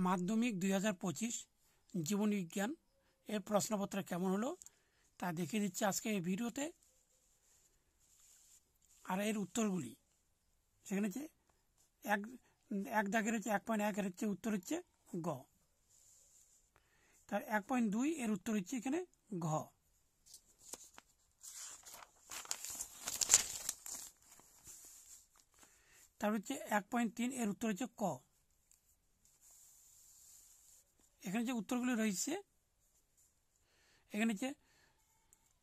মাধ্যমিক 2025 জীবনবিজ্ঞান এর প্রশ্নপত্র কেমন হলো তা দেখিয়ে দিচ্ছি আজকে এই ভিডিওতে। আর এর উত্তরগুলি সেখানে হচ্ছে এক দাগের হচ্ছে 1.1 এর হচ্ছে উত্তর হচ্ছে গ। তার 1.2 এর উত্তর হচ্ছে এখানে ঘ। তারপর হচ্ছে 1.3 এর উত্তর হচ্ছে ক। এখানে যে উত্তরগুলি রয়েছে এখানে যে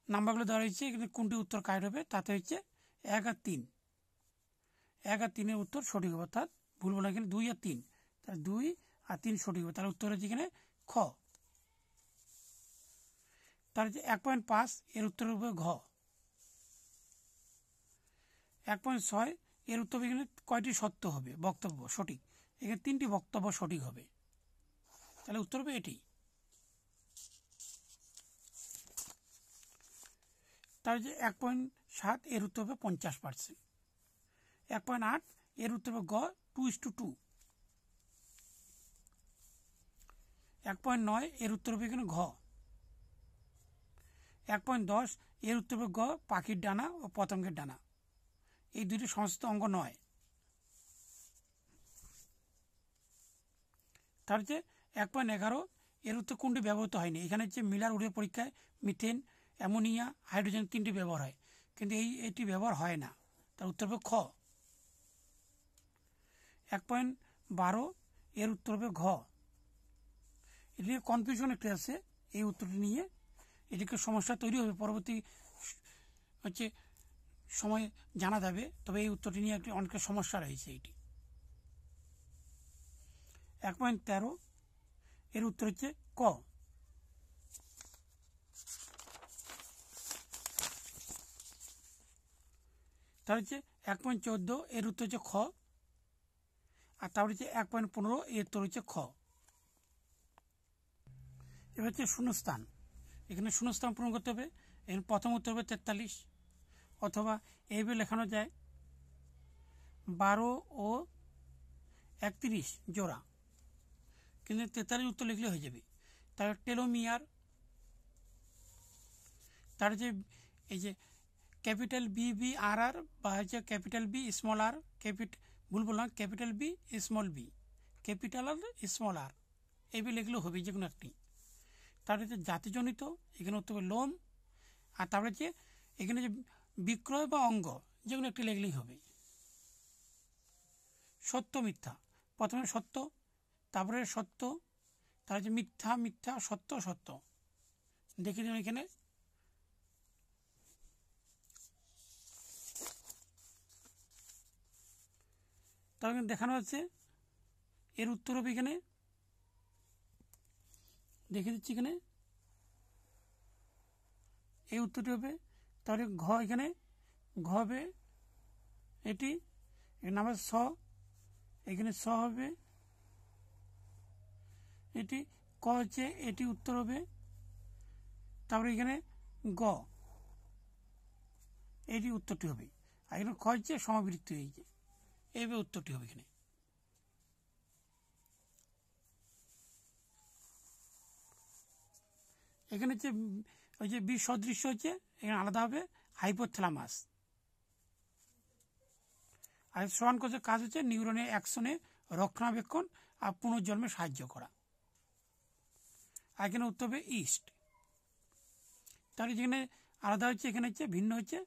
নাম্বারগুলো দেওয়া রয়েছে, এখানে কোনটি উত্তর কারেক্ট হবে তাতে হচ্ছে 1 আর 3। 1 আর 3 এর উত্তর সঠিক হবে, অর্থাৎ ভুল বলা এখানে 2 আর 3, তাহলে 2 আর 3 সঠিক হবে, তাহলে উত্তর হচ্ছে এখানে খ। তার হচ্ছে 1.5 এর উত্তর হবে ঘ। 1.6 এর উত্তর এখানে কয়টি সত্য হবে বক্তব্য সঠিক, এখানে 3টি বক্তব্য সঠিক হবে, তাহলে উত্তর হবে এটি। তার যে 1.7 এর উত্তর হবে 50%। 1.8 এর উত্তর হবে গ 2:2। 1.9 এর উত্তর হবে এখানে ঘ। 1.10 এর উত্তর হবে গ পাখির ডানা ও পতঙ্গের ডানা, এই দুটি সমস্ত অঙ্গ নয়। তার হচ্ছে 1.11 এর উত্তর কোনটি ব্যবহৃত হয়নি, এখানে হচ্ছে মিলার উড়িয়া পরীক্ষায় মিথেন, অ্যামোনিয়া, হাইড্রোজেন 3টি ব্যবহার হয়, কিন্তু এটি ব্যবহার হয় না, তার উত্তর হবে খ। 1.12 এর উত্তর হবে ঘ। এটি নিয়ে কনফিউশন একটি আছে, এই উত্তরটি নিয়ে এটিকে সমস্যা তৈরি হবে, পরবর্তী হচ্ছে সময় জানা যাবে, তবে এই উত্তরটি নিয়ে একটি অনেক সমস্যা রয়েছে। এটি 1.13 এর উত্তর হচ্ছে ক। তার হচ্ছে 1.14 এর উত্তর হচ্ছে খ, আর তারপর হচ্ছে 1.15 এর উত্তর হচ্ছে খ। এবার হচ্ছে শূন্যস্থান, এখানে শূন্যস্থান পূরণ করতে হবে। এখানে প্রথম উত্তর হবে 43, অথবা এইভাবে লেখানো যায় 12 ও 31 জোড়া, কিন্তু 43 উত্তর লিখলে হয়ে যাবে। তার টেলোমিয়ার, তার যে এই যে ক্যাপিটাল BBRR বা হচ্ছে ক্যাপিটাল B স্মল r, ভুল বললাম, capital B small b, capital R small r, এইভাবে লিখলেও হবে যে কোনো একটি। তারপরে হচ্ছে জাতিজনিত, এখানে উত্তর হবে লোম। আর তারপরে হচ্ছে এখানে যে বিক্রয় বা অঙ্গ, যে কোনো একটি লিখলেই হবে। সত্য মিথ্যা, প্রথমে সত্য, তারপরে সত্য, তার হচ্ছে মিথ্যা মিথ্যা, সত্য সত্য। দেখে দিন এখানে তাহলে দেখানো হচ্ছে এর উত্তর হবে, এখানে দেখে দিচ্ছি, এখানে এই উত্তরটি হবে। তাহলে ঘ, এখানে ঘ হবে এটি, নাম্বার স, এখানে স হবে এটি, ক হচ্ছে এটি উত্তর হবে। তারপরে এখানে গ, এটি উত্তরটি হবে। আর এখানে খ হচ্ছে সমাবৃত্তি হয়েছে, এইভাবে উত্তরটি হবে। এখানে এখানে হচ্ছে ওই যে বি সদৃশ্য হচ্ছে এখানে আলাদা হবে হাইপোথ্যালামাস। আর সমান কোষের কাজ হচ্ছে নিউরনের অ্যাকশনে রক্ষণাবেক্ষণ আর পুনর্জন্মে সাহায্য করা। আর এখানে উত্তর হবে ইস্ট। তাহলে যেখানে আলাদা হচ্ছে এখানে হচ্ছে ভিন্ন হচ্ছে,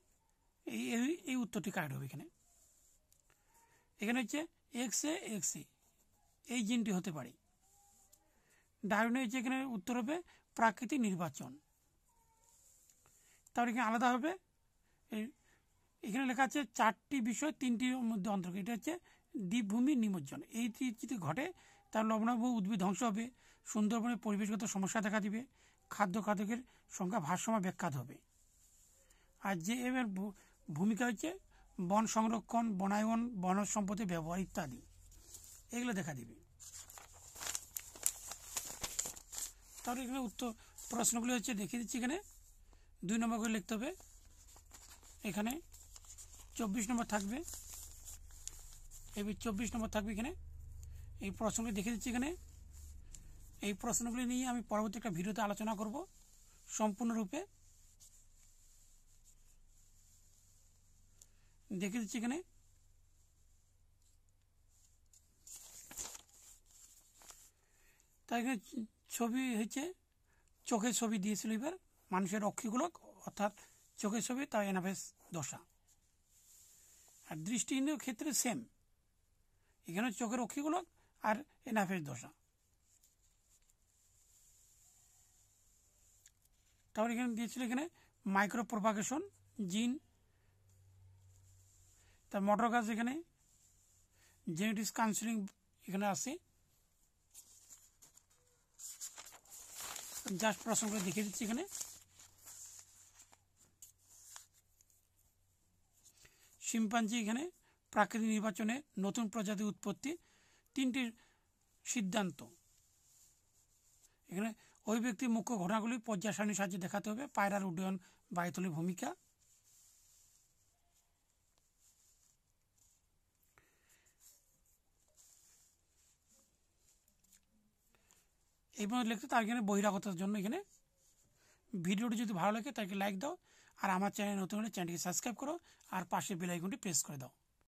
এই উত্তরটি কারেক্ট হবে। এখানে হচ্ছে XA এই জিনটি হতে পারে। ডারউইনের হচ্ছে এখানে উত্তর হবে প্রাকৃতিক নির্বাচন। তাহলে এখানে আলাদা হবে, এখানে লেখা আছে 4টি বিষয় 3টির মধ্যে অন্তর্গত, এটা হচ্ছে দ্বীপভূমি নিমজ্জন। এই যদি ঘটে তার লবণাভ উদ্ভিদ ধ্বংস হবে, সুন্দরবনের পরিবেশগত সমস্যা দেখা দিবে, খাদ্য খাদকের সংখ্যা ভারসাম্য ব্যাখ্যাত হবে। আর যে এর ভূমিকা হচ্ছে বন সংরক্ষণ, বনায়ন, বনজ সম্পদের ব্যবহার ইত্যাদি, এগুলো দেখা দিবে। তাহলে এখানে উত্তর প্রশ্নগুলো হচ্ছে দেখিয়ে দিচ্ছি। এখানে 2 নম্বর করে লিখতে হবে, এখানে 24 নম্বর থাকবে, এই 24 নম্বর থাকবে। এখানে এই প্রশ্নগুলি দেখিয়ে দিচ্ছি। এখানে এই প্রশ্নগুলি নিয়ে আমি পরবর্তী একটা ভিডিওতে আলোচনা করব সম্পূর্ণরূপে। দেখে দিচ্ছি এখানে তাই এখানে ছবি হচ্ছে চোখের ছবি দিয়েছিল এবার মানুষের অক্ষিগুলো অর্থাৎ চোখের ছবি তাই এনাফেস দশা। আর দৃষ্টিহীনের ক্ষেত্রে সেম, এখানে চোখের অক্ষিগুলো আর এনাফেস দশা। তারপর এখানে দিয়েছিল এখানে মাইক্রো প্রোপাগেশন জিন, তার মোটর গাছ এখানে জেনেটিক্স কাউন্সিলিং এখানে আছে। জাস্ট প্রশ্নগুলো দেখে দিচ্ছি এখানে। শিম্পাঞ্জি এখানে প্রাকৃতিক নির্বাচনে নতুন প্রজাতির উৎপত্তি, 3টি সিদ্ধান্ত। এখানে ওই ব্যক্তির মুখ্য ঘটনাগুলি পর্যায় সারণীর সাহায্যে দেখাতে হবে। পায়রার উড্ডয়ন বায়ুতলের ভূমিকা। এই পর্যন্ত লিখতে তার এখানে বহিরাগতার জন্য এখানে ভিডিওটি যদি ভালো লাগে তাকে লাইক দাও, আর আমার চ্যানেল নতুন হলে চ্যানেলটিকে সাবস্ক্রাইব করো, আর পাশে বেল আইকনটি প্রেস করে দাও।